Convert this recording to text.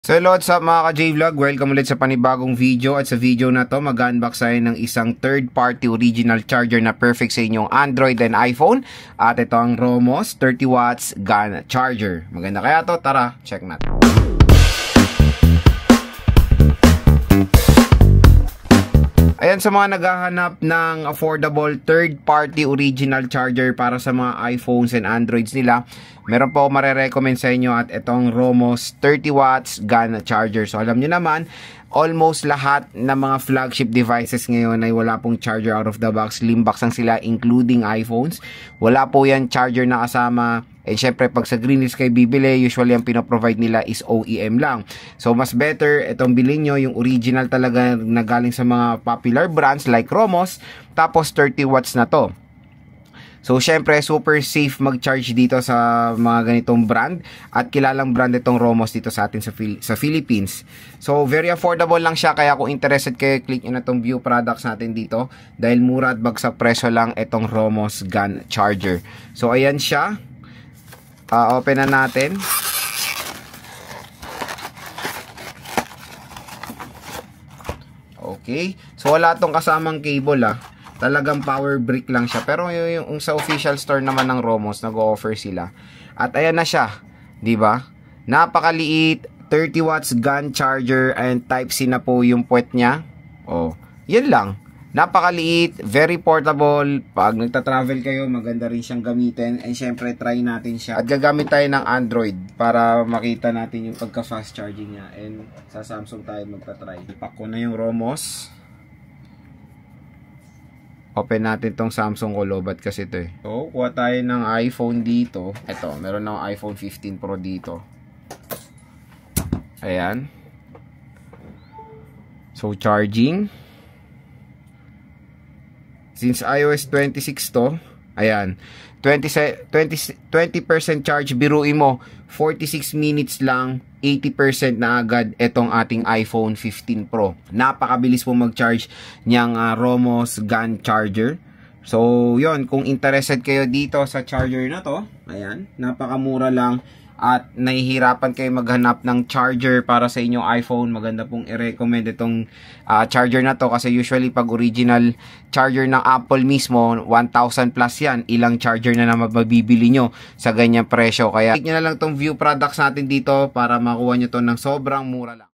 So hello, what's up mga ka-J-Vlog? Welcome ulit sa panibagong video. At sa video na to, mag-unbox tayo ng isang third-party original charger na perfect sa inyong Android and iPhone. At ito ang Romos 30 watts GAN charger. Maganda kaya to? Tara, check natin. Ayan, sa mga naghahanap ng affordable third-party original charger para sa mga iPhones and Androids nila, meron po ako marerecommend sa inyo at itong Romos 30 watts GAN charger. So alam nyo naman, almost lahat ng mga flagship devices ngayon ay wala pong charger out of the box. Slim box lang sila including iPhones. Wala po yan charger na kasama. And syempre pag sa Greenleaf kayo bibili, usually ang pinaprovide nila is OEM lang. So mas better itong bilhin nyo yung original talaga na galing sa mga popular brands like Romos. Tapos 30 watts na to. So syempre super safe mag-charge dito sa mga ganitong brand. At kilalang brand itong Romos dito sa atin sa Philippines. So very affordable lang siya. Kaya kung interested kayo, click nyo na itong view products natin dito. Dahil mura at bagsak presyo lang itong Romos GAN charger. So ayan siya. Open na natin. Okay. So wala tong kasamang cable Talagang power brick lang siya. Pero yung sa official store naman ng Romos, nag-o-offer sila. At ayan na siya, 'di ba? Napakaliit, 30 watts GAN charger and Type-C na po yung puwet niya. Oh, 'yan lang. Napakaliit, very portable. Pag nagta-travel kayo, maganda rin siyang gamitin. And syempre, try natin siya. At gagamit tayo ng Android para makita natin yung pagka-fast charging niya. And sa Samsung tayo magta-try. Ipak ko na yung Romos. Open natin tong Samsung ko. Lobat kasi ito eh. So, kuha tayo ng iPhone dito. Ito, meron ng iPhone 15 Pro dito. Ayan. So, charging. Since iOS 26 to, ayan, 20% charge, biruin mo, 46 minutes lang, 80% na agad itong ating iPhone 15 Pro. Napakabilis po mag-charge niyang Romos GAN charger. So, yon, kung interested kayo dito sa charger na to, ayan, napakamura lang. At nahihirapan kayo maghanap ng charger para sa inyong iPhone, maganda pong i-recommend itong charger na to kasi usually pag original charger ng Apple mismo 1,000 plus yan, ilang charger na mabibili nyo sa ganyang presyo. Kaya click nyo na lang itong view products natin dito para makuha nyo to ng sobrang mura lang.